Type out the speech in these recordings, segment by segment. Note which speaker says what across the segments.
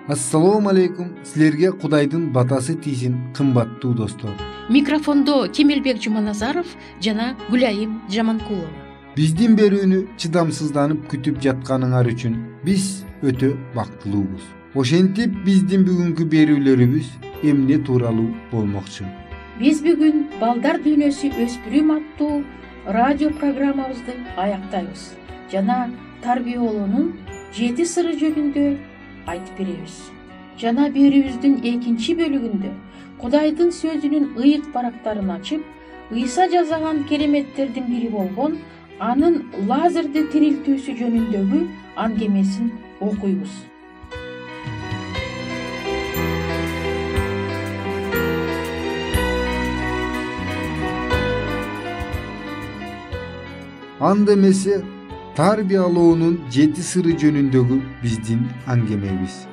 Speaker 1: Assalamu alaikum. Sizlerge Kudayдын батасы тийсин, кымбаттуу достор.
Speaker 2: Микрофондо Кемелбек Жуманазаров жана Гүлайым Жаманкулова.
Speaker 1: Биздин берүүнү чыдамсызданып күтүп жатканыңар үчүн биз өтө бактылуубуз. Ошентип биздин бүгүнкү берүүлөрүбүз эмне тууралуу болмокчу?
Speaker 2: Биз бүгүн Балдар дүйнөсү өспүрүм аттуу радио программабызды аяктайбыз жана тарбиялоонун 7 сыры жөнүндө айтып беребиз. Жана берүүбүздүн экинчи бөлүгүндө Кудайдын сөзүнүн ыйык барактарын ачып, Ыйса жазаган кереметтердин бири болгон анын лазерди тирилтүүсү жөнүндөгү аңгемесин окуйбуз.
Speaker 1: Анда эмесе тарбиялоонун 7 сыры жөнүндөгү биздин аңгемебиз.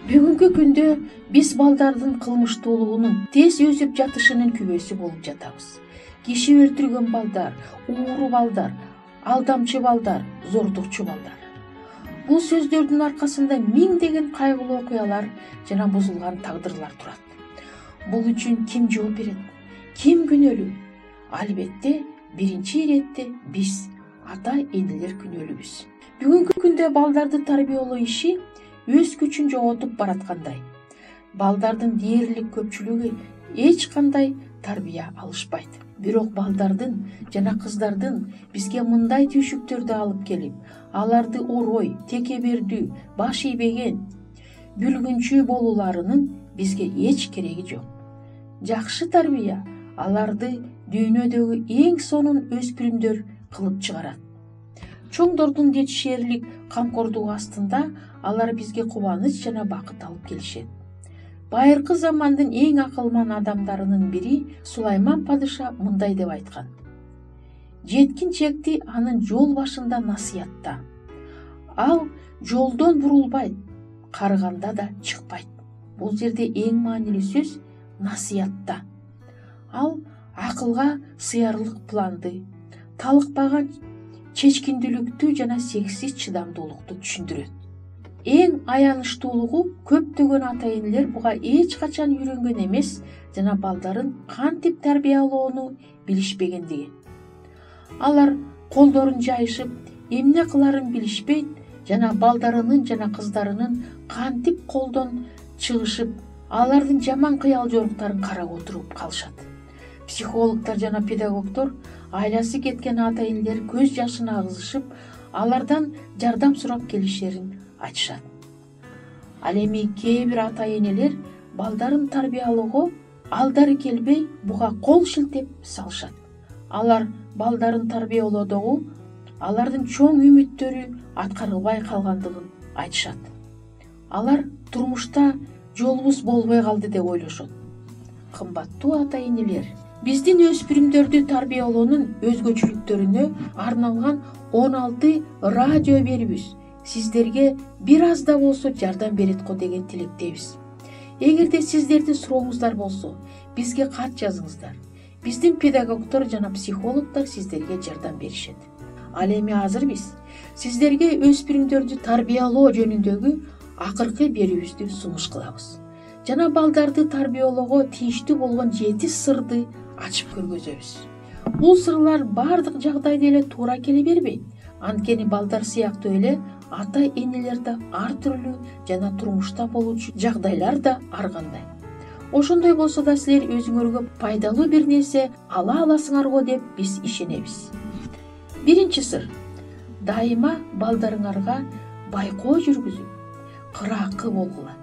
Speaker 2: Бүгүнкү күндө биз балдардын кылмыштуулугунун тез өсүп жатышынын күбөсү болуп жатабыз. Киши өлтүргөн балдар, ууру балдар, алдамчы балдар, зордукчу балдар. Бул сөздөрдүн аркасында миңдеген кайгылуу окуялар жана бузулган тагдырлар турат. Бул үчүн ким жооп берет? Ким күнөөлүү? Албетте, биринчи иретте биз ата-энелер күнөөлүүбүз. Бүгүнкү күндө балдарды тарбиялоо иши өз күчүн жоготуп бараткандай. Балдардын дээрлик көпчүлүгү эч кандай тарбия алышпайт. Бирок балдардын жана кыздардын бизге мындай түйшүктөрдү алып келип, аларды орой, текебердүү, баш ийбеген, бүлгүнчү болууларынын бизге эч кереги жок. Жакшы тарбия аларды дүйнөдөгү эң сонун өспүрүмдөр кылып чыгарат. Чоңдордун жетишээрлик камкордугу астында алар бизге кубаныч жана бакыт алып келишет. Байыркы замандын эң акылман адамдарынын бири Сулайман падыша мындай деп айткан: жеткинчекти анын жол башында насыятта. Ал жолдон бурулбайт, карыганда да чыкпайт. Бул жерде эң маанилүү сөз насыятта. Ал акылга сыярлык планды, талыкпаган чечкиндүүлүктү жана сексиз чыдамдуулукту түшүндүрөт. Эң аянычтуулугу көптөгөн ата-энелер буга эч качан үйрөнгөн эмес жана балдарын кантип тарбиялоону билишпегендиги. Алар колдорун жайышып, эмне кыларын билишпейт жана балдарынын жана кыздарынын кантип колдон чыгышып, алардын жаман кыял жоруктарын карап отуруп калышат. Психологдор жана педагогдор айласы кеткен ата-энелер көз жашын агызышып, алардан жардам сурап келишерин айтышат. Ал эми кээ бир ата-энелер балдарын тарбиялоого алдары келбей, буга кол шилтеп салышат. Алар балдарын тарбиялоодогу алардын чоң үмүттөрү аткарылбай калгандыгын айтышат. Алар турмушта жолубуз болбой калды деп ойлошот. Кымбаттуу ата-энелер, биздин өспүрүмдөрдү тарбиялоонун өзгөчөлүктөрүнө арналган 16 радио берүүбүз сиздерге бир аз да болсо жардам берет го деген тилектебиз. Эгерде сиздердин сурооңуздар болсо, бизге кат жазыңыздар. Биздин педагогдор жана психологдор сиздерге жардам беришет. Ал эми азыр биз сиздерге өспүрүмдөрдү тарбиялоо жөнүндөгү акыркы берүүбүздү сунуш кылабыз. Жана балдарды тарбиялоого тийиштүү болгон 7 сырды ачып көргөзөбүз. Бул сырлар бардык жагдайда эле туура келе бербейт. Анткени балдар сыяктуу эле ата-энелер да ар түрлүү жана турмушта болуучу жагдайлар да ар кандай. Ошондой болсо да силер өзүңөргө пайдалуу бир нерсе ала аласыңар го деп биз ишенебиз. Биринчи сыр: дайыма балдарыңарга байкоо жүргүзүп, кыраакы болгула.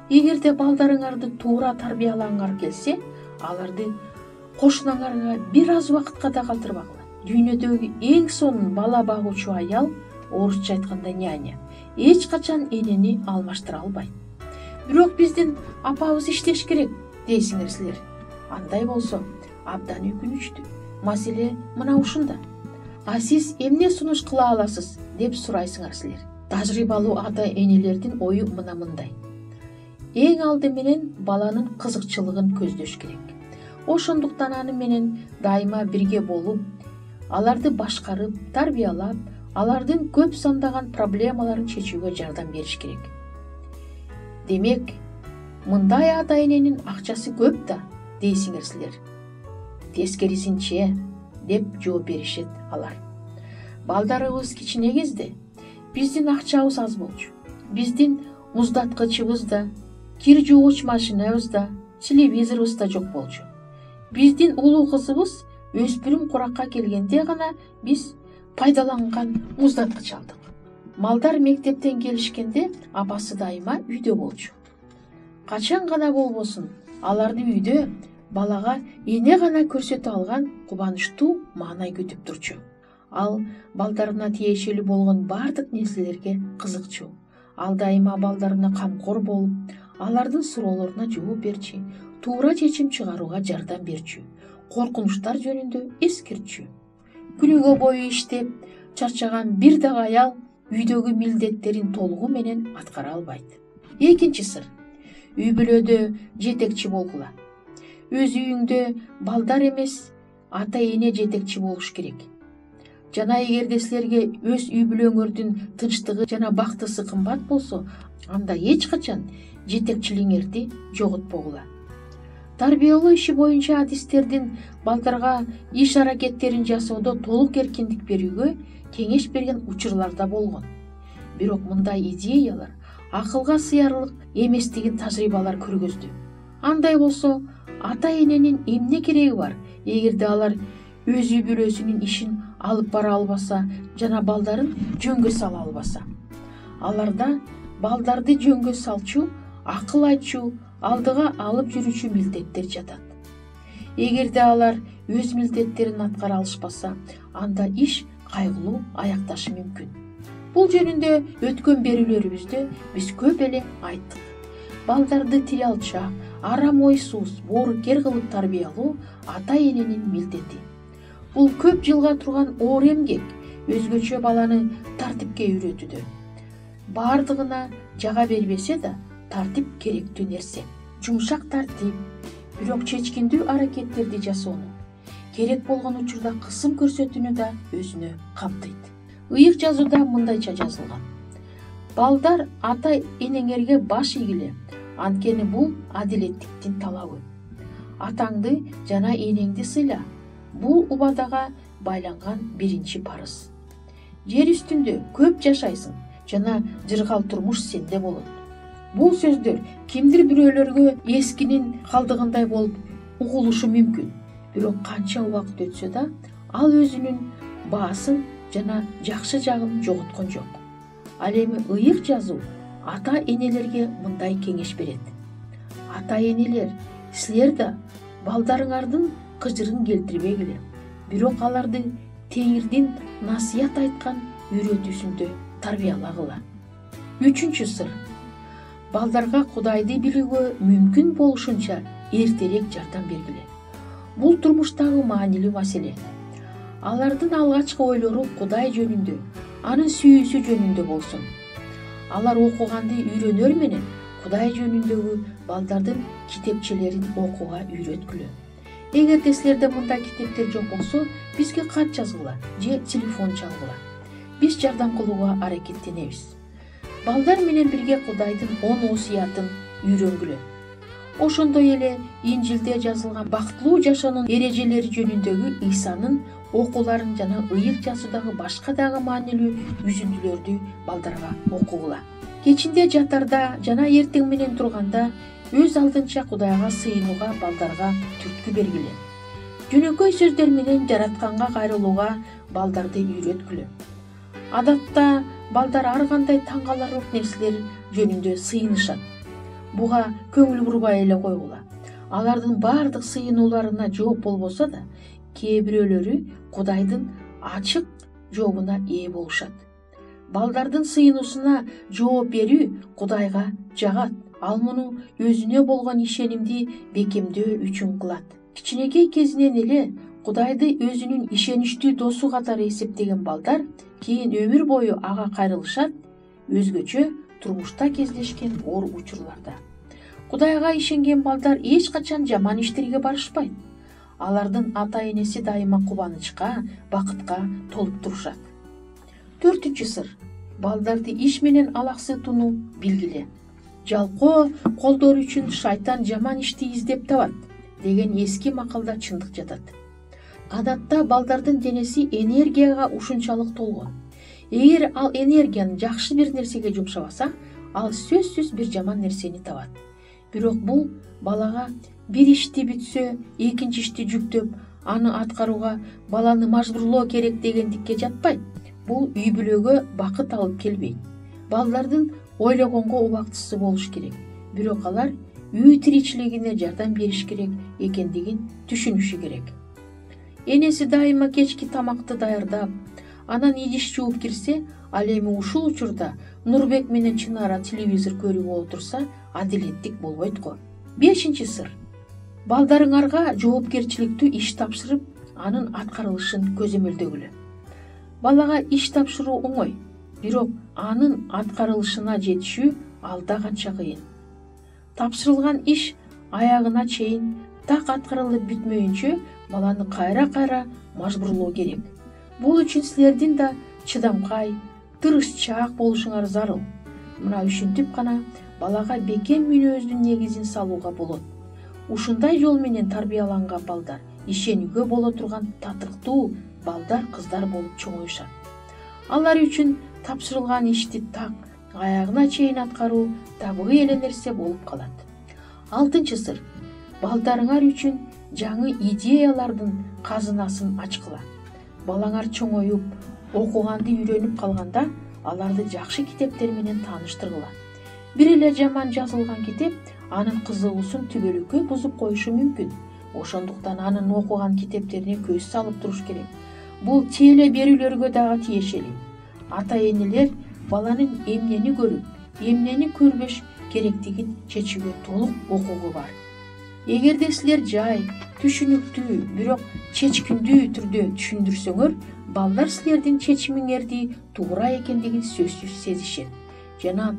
Speaker 2: Эгерде балдарыңарды туура тарбиялаңар келсе, аларды кошунаңарга бир аз убакытка да калтырбагыла. Дүйнөдөгү эң сонун бала багуучу аял, орусча айтканда няня, эч качан энени алмаштыра албайт. Бирок биздин апабыз иштеш керек дейсиңер силер. Андай болсо абдан өкүнүчтүү. Маселе мына ушунда. А сиз эмне сунуш кыла аласыз деп сурайсыңар силер. Тажрыйбалуу ата-энелердин ою мына мындай. Эң алды менен баланын кызыкчылыгын көздөш керек. Ошондуктан аны менен дайыма бирге болуп, аларды башкарып, тарбиялап, алардын көп сандаган проблемаларын чечүүгө жардам бериш керек. Демек, мындай ата-эненин акчасы көп да дейсиңер силер. Тескерисинче деп жооп беришет алар. Балдарыбыз кичине кезде биздин акчабыз аз болчу. Биздин муздаткычыбыз да, кир жуугуч машинабыз да, телевизорубуз да жок болчу. Биздин улуу кызыбыз өспүрүм куракка келгенде гана биз пайдаланган муздаткыч алдык. Малдар мектептен келишкенде апасы дайыма үйдө болчу. Качан гана болбосун, аларды үйдө балага эне гана көрсөтө алган кубанычтуу маанай күтүп турчу. Ал балдарына тиешелүү болгон бардык нерселерге кызыкчу. Ал дайыма балдарына камкор болуп, алардын суроолоруна жооп берчү, туура чечим чыгарууга жардам берчү, коркунучтар жөнүндө эскертчү. Күнүгө бою иштеп, чарчаган бир дагы аял үйдөгү милдеттерин толугу менен аткара албайт. Экинчи сыр. Үй бүлөдө жетекчи болгула. Өз үйүңдө балдар эмес, ата-эне жетекчи болуш керек. Жана эгерде силерге өз үй бүлөңөрдүн тынчтыгы жана бактысы кымбат болсо, анда эч качан жетекчилигиңерди жоготпогула. Тарбиялоо иши боюнча адистердин балдарга иш аракеттерин жасоодо толук эркиндик берүүгө кеңеш берген учурлар да болгон. Бирок мындай идеялар акылга сыярлык эместигин тажрыйбалар көргөздү. Андай болсо, ата-эненин эмне кереги бар, эгерде алар өз үй бүлөсүнүн ишин алып бара албаса жана балдарын жөнгө сала албаса? Аларда балдарды жөнгө салчу, акыл айтчу, алдыга алып жүрүүчү милдеттер жатат. Эгерде алар өз милдеттерин аткара алышпаса, анда иш кайгылуу аякташы мүмкүн. Бул жөнүндө өткөн берүүлөрүбүздө биз көп эле айттык. Балдарды тил алчак, арам ойсуз, боорукер кылып тарбиялоо ата-эненин милдети. Бул көп жылга турган оор эмгек, өзгөчө баланы тартипке үйрөтүүдө. Бардыгына жага бербесе да, тартип керектүү нерсе. Жумшак тартип, бирок чечкиндүү аракеттерди жасоону, керек болгон учурда кысым көрсөтүүнү да өзүнө камтыйт. Ыйык жазууда мындайча жазылган: балдар ата-энеңерге баш ийгиле, анткени бул адилеттиктин талабы. Атаңды жана энеңди сыйла. Бул убадага байланган биринчи парыз. Жер үстүндө көп жашайсың жана жыргал турмуш сенде болот. Бул сөздөр кимдир бирөөлөргө эскинин калдыгындай болуп угулушу мүмкүн. Бирок канча убакыт өтсө да, ал өзүнүн баасын жана жакшы жагын жоготкон жок. Ал эми ыйык жазуу ата-энелерге мындай кеңеш берет: ата-энелер, силер да балдарыңардын кыжырын келтирбегиле, бирок аларды Теңирдин насыят айткан үйрөтүүсүндө тарбиялагыла. Үчүнчү сыр. Балдарга Кудайды билүүгө мүмкүн болушунча эртерээк жардам бергиле. Бул турмуштагы маанилүү маселе. Алардын алгачкы ойлору Кудай жөнүндө, анын сүйүүсү жөнүндө болсун. Алар окуганды үйрөнөр менен Кудай жөнүндөгү балдардын китепчелерин окууга үйрөткүлө. Эгерде силерде мындай китептер жок болсо, бизге кат жазгыла же телефон чалгыла. Биз жардам кылууга аракеттенебиз. Балдар менен бирге Кудайдын 10 осуятын үйрөнгүлө. Ошондой эле Инжилде жазылган бактылуу жашоонун эрежелери жөнүндөгү Исанын окууларын жана ыйык жазуудагы башка дагы маанилүү үзүндүлөрдү балдарга окугула. Кечинде жатарда жана эртең менен турганда өз алдынча Кудайга сыйынууга балдарга түрткү бергиле. Жөнөкөй сөздөр менен жаратканга кайрылууга балдарды үйрөткүлө. Адатта балдар ар кандай таң каларлык нерселер жөнүндө сыйынышат. Буга көңүл бурбай эле койгула. Алардын бардык сыйынууларына жооп болбосо да, кээ бирөөлөрү Кудайдын ачык жообуна ээ болушат. Балдардын сыйынуусуна жооп берүү Кудайга жагат. Ал муну өзүнө болгон ишенимди бекемдөө үчүн кылат. Кичинекей кезинен эле Кудайды өзүнүн ишеничтүү досу катары эсептеген балдар кийин өмүр бою ага кайрылышат, өзгөчө турмушта кездешкен оор учурларда. Кудайга ишенген балдар эч качан жаман иштерге барышпайт. Алардын ата-энеси дайыма кубанычка, бакытка толуп турушат. 4-чү сыр. Балдарды иш менен алаксытууну билгиле. Жалкоо колдор үчүн шайтан жаман ишти издеп табат деген эски макалда чындык жатат. Адатта балдардын денеси энергияга ушунчалык толгон. Эгер ал энергияны жакшы бир нерсеге жумшабаса, ал сөзсүз бир жаман нерсени табат. Бирок бул балага бир ишти бүтсө, экинчи ишти жүктөп, аны аткарууга баланы мажбурлоо керек дегендикке жатпайт. Бул үй бүлөгө бакыт алып келбейт. Балдардын ойлогонго убактысы болуш керек. Бирок алар үй тиричилигине жардам бериш керек экендигин түшүнүшү керек. Энеси дайыма кечки тамакты даярдап, анан идиш жууп кирсе, ал эми ушул учурда Нурбек менен Чынара телевизор көрүп отурса, адилеттик болбойт го. 5-чи сыр. Балдарыңарга жоопкерчиликтүү иш тапшырып, анын аткарылышын көзөмөлдөгүлө. Балага иш тапшыруу оңой, бирок анын аткарылышына жетишүү алда канча кыйын. Тапшырылган иш аягына чейин так аткарылып бүтмөйүнчө баланы кайра мажбурлоо керек. Бул үчүн силердин да чыдамкай, тырышчаак болушуңар зарыл. Мына ушинтип гана балага бекем мүнөздүн негизин салууга болот. Ушундай жол менен тарбияланган балдар ишенүүгө боло турган татыктуу балдар, кыздар болуп чоңоюшат. Алар үчүн тапшырылган ишти так аягына чейин аткаруу табыгы эле нерсе болуп калат. 6-чы сыр. Балдарыңар үчүн жаңы идеялардын казынасын ачкыла. Балаңар чоңоюп, окуганды үйрөнүп калганда, аларды жакшы китептер менен тааныштыргыла. Бир эле жаман жазылган китеп анын кызыгуусун түбөлүккө бузуп коюшу мүмкүн. Ошондуктан анын окуган китептерине көз салып туруш керек. Бул теле берүүлөргө дагы тиешелүү. Ата-энелер баланын эмнени көрүп, эмнени көрбөш керектигин чечүүгө толук укугу бар. Эгерде силер жай, түшүнүктүү, бирок чечкиндүү түрдө түшүндүрсөңөр, балдар силердин чечимиңерди туура экендигин сөзсүз сезишет. Жана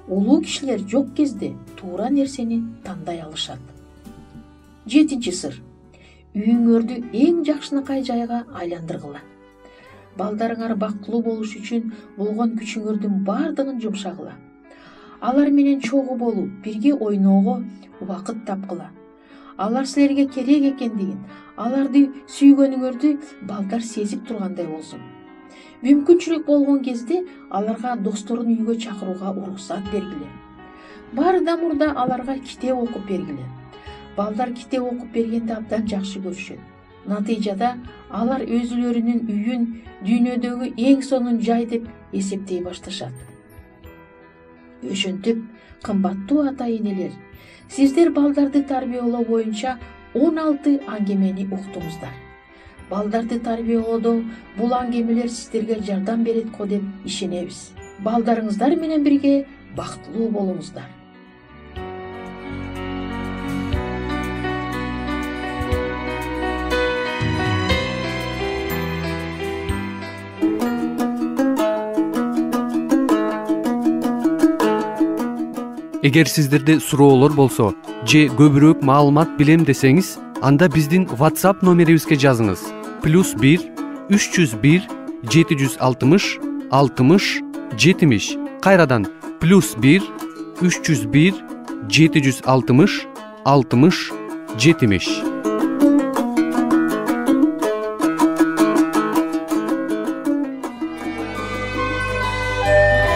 Speaker 2: улуу кишилер жок кезде туура нерсени тандай алышат. 7-чи сыр. Үйүңөрдү эң жакшынакай жайга айландыргыла. Балдарыңар бактылуу болуш үчүн болгон күчүңөрдүн бардыгын жумшагыла. Алар менен чогуу болуп, бирге ойноого убакыт тапкыла. Алар силерге керек экендигин, аларды сүйгөнүңөрдү балдар сезип тургандай болсун. Мүмкүнчүлүк болгон кезде аларга досторун үйгө чакырууга уруксат бергиле. Баарыдан мурда аларга китеп окуп бергиле. Балдар китеп окуп бергенди абдан жакшы көрүшөт. Натыйжада алар өзүлөрүнүн үйүн дүйнөдөгү эң сонун жай деп эсептей башташат. Ошентип, кымбаттуу ата-энелер, сиздер балдарды тарбиялоо боюнча 16 аңгемени уктуңуздар. Балдарды тарбиялоодо бул аңгемелер сиздерге жардам берет го деп ишенебиз. Балдарыңыздар менен бирге бактылуу болуңуздар.
Speaker 3: Эгер сиздерде суроолор болсо же көбүрөөк маалымат билем десеңиз, анда биздин WhatsApp номерибизге жазыңыз. +1 301 760 60 70. Кайрадан +1 301 760 60 70.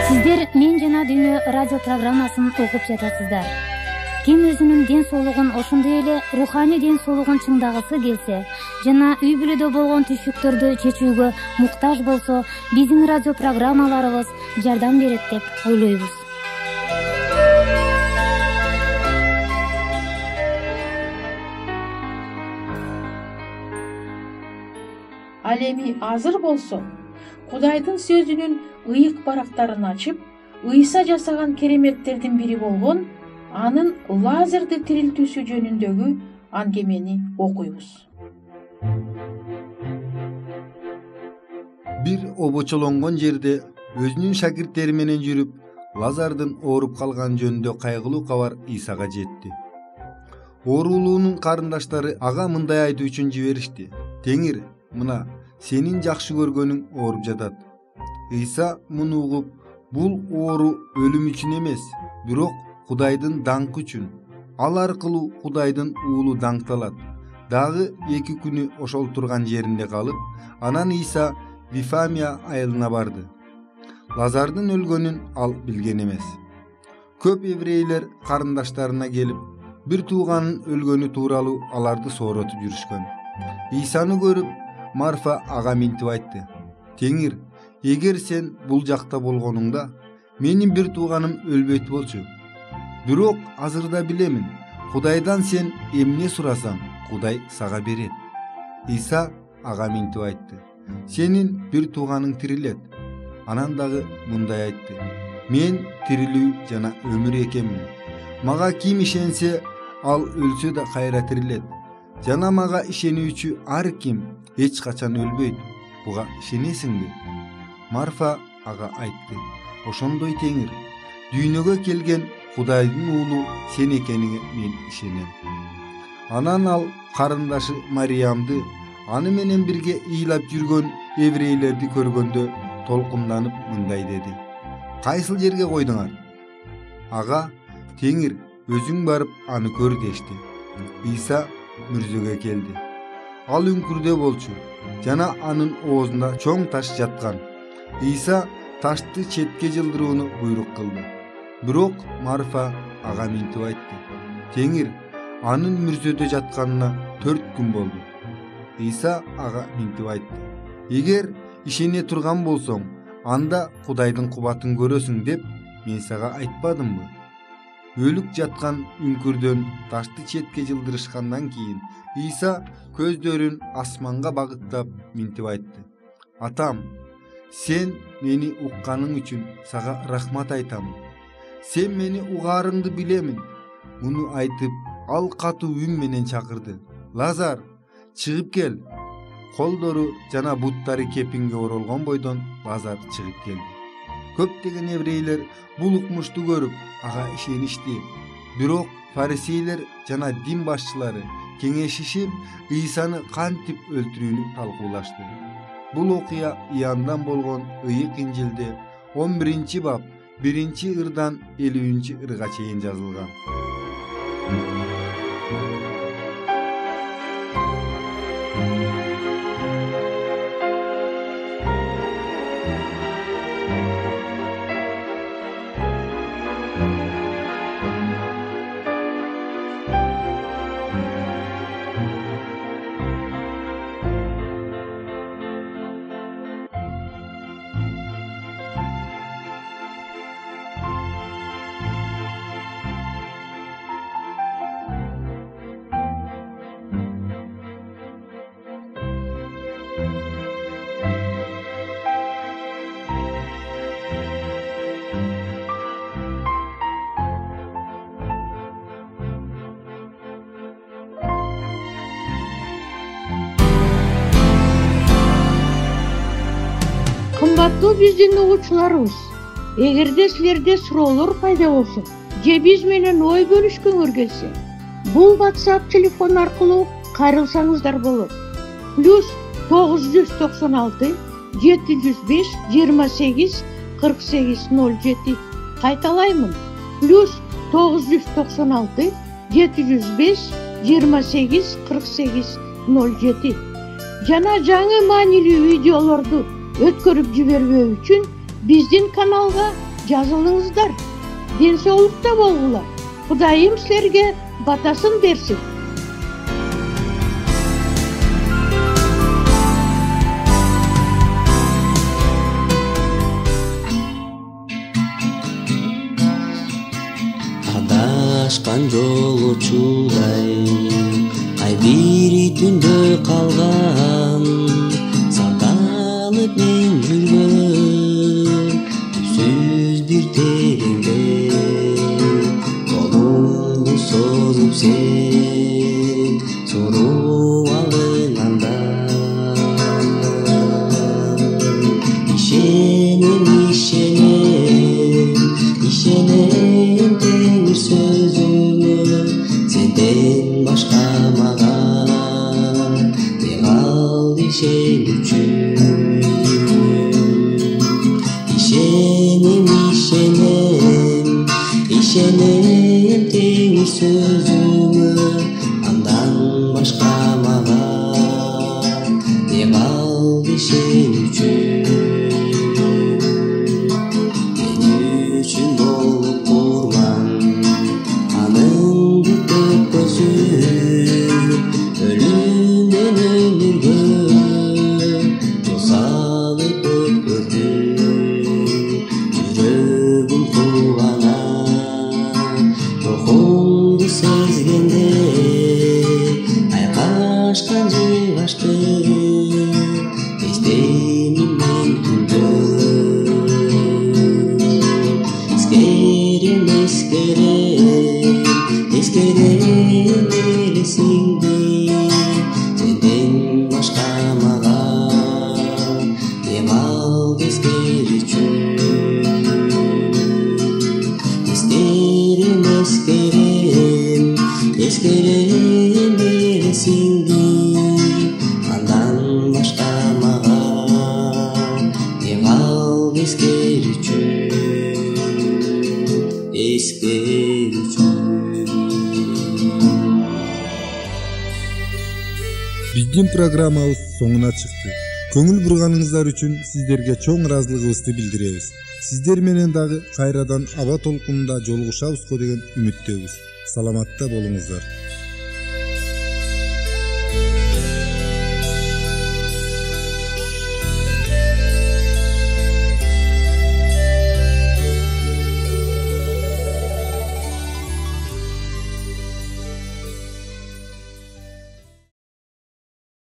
Speaker 4: Сиздер Мен жана Дүйнө радио программасын окуп жатасыздар. Ким өзүнүн ден соолугун, ошондой эле руханий ден соолугун чыңдагысы келсе жана үй бүлөдө болгон түйшүктөрдү чечүүгө муктаж болсо, биздин радио программаларыбыз жардам берет деп ойлойбуз.
Speaker 2: Ал эми азыр болсо, Кудайдын сөзүнүн ыйык барактарын ачып, ыйса жасаган кереметтердин бири болгон анын лазерди тирилтүүсү жөнүндөгү аңгемени окуйбуз.
Speaker 1: Бир обочолонгон жерде өзүнүн шакирттери менен жүрүп, Лазардын ооруп калган жөнүндө кайгылуу кабар Исага жетти. Оорулуунун карындаштары ага мындай айтуу үчүн жиберишти: "Теңир, мына сенин жакшы көргөнүң ооруп жатат. Ыйса муну угуп, бул оору өлүм үчүн эмес, бирок Кудайдын даңкы үчүн. Ал аркылуу Кудайдын уулу даңкталат. Дагы 2 күнү ошол турган жеринде калып, анан Ыйса Вифамия айылына барды. Лазардын өлгөнүн ал билген эмес. Көп еврейлер карындаштарына келип, бир тууганын өлгөнү тууралуу аларды сооротуп жүрүшкөн. Ыйсаны көрүп, Марфа ага минтип айтты: "Теңир, эгер сен бул жакта болгонуңда, менин бир тууганым өлбөйт болчу. Бирок азырда билемин, Кудайдан сен эмне сурасаң, Кудай сага берет." Ыйса ага минтип айтты: "Сенин бир тууганың тирилет." Анан дагы мындай айтты: "Мен тирилүү жана өмүр экенмин. Мага ким ишенсе, ал өлсө да кайра тирилет. Жана мага ишенүүчү ар ким эч качан өлбөйт. Буга ишенесиңби?" Марфа ага айтты: "Ошондой Теңир, дүйнөгө келген Кудайдын уулу сен экениңе мен ишенем." Анан ал карындашы Мариямды, аны менен бирге ыйлап жүргөн еврейлерди көргөндө толкунданып мындай деди: "Кайсыл жерге койдуңар?" Ага: "Теңир, өзүң барып аны көр" дешти. Ыйса мүрзөгө келди. Ал үңкүрдө болчу жана анын оозунда чоң таш жаткан. Ыйса ташты четке жылдырууну буйрук кылды. Бирок Марфа ага минтип айтты: "Теңир, анын мүрзөдө жатканына 4 күн болду." Ыйса ага минтип айтты: "Эгер ишене турган болсоң, анда Кудайдын кубатын көрөсүң деп мен сага айтпадымбы?" Өлүк жаткан үңкүрдөн ташты четке жылдырышкандан кийин Ыйса көздөрүн асманга багыттап минтип айтты: "Атам, сен мени укканың үчүн сага рахмат айтам. Сен мени угаарыңды билемин." Муну айтып, ал катуу үн менен чакырды: "Лазар, чыгып кел." Колдору жана буттары кепинге оролгон бойдон Лазар чыгып келди. Көптөгөн еврейлер бул укмушту көрүп, ага ишеништи. Бирок фарисейлер жана дин башчылары кеңешишип, Ыйсаны кантип өлтүрүүнү талкуулашты. Бул окуя Иоанндан болгон Ыйык Инжилде 11 бап 1 ырдан 50 ырга чейин жазылган.
Speaker 5: Кымбаттуу биздин угуучуларыбыз, эгерде силерде суроолор пайда болсо же биз менен ой бөлүшкүңөр келсе, бул WhatsApp телефон аркылуу кайрылсаңыздар болот. +996 705 28 48 07. Кайталаймын: +996 705 28 48 07. Жана жаңы маанилүү видеолорду өткөрүп жибербөө үчүн биздин каналга жазылыңыздар. Ден соолукта болгула. Кудайым силерге батасын берсин.
Speaker 6: Адашкан жолучудай ай бири түндө калган, саталып мен жүргөн түпсүз бир тереңде, колумду созуп сен соруп алганда, ишенем Теңир сөзүңө, сенден башка мага не калды ишенүүчү. ишен үчүн мен үчүн болуп курман анын бүткөк көзү өлүмдөн өмүргө жол салып өткөрдү жүрөгүм кубана рухумду сезгенде айкашкан жыгашты эстеймин мен түндө эскерем элесиңди сенден башка мага эм ал эскерүүчү эскерем элесиңди андан башка мага эм ал эскерүүчү
Speaker 1: Биздин программабыз соңуна чыкты. Көңүл бурганыңыздар үчүн сиздерге чоң ыраазылыгыбызды билдиребиз. Сиздер менен дагы кайрадан аба толкунунда жолугушабызго деген үмүттөбүз. Саламатта болуңуздар.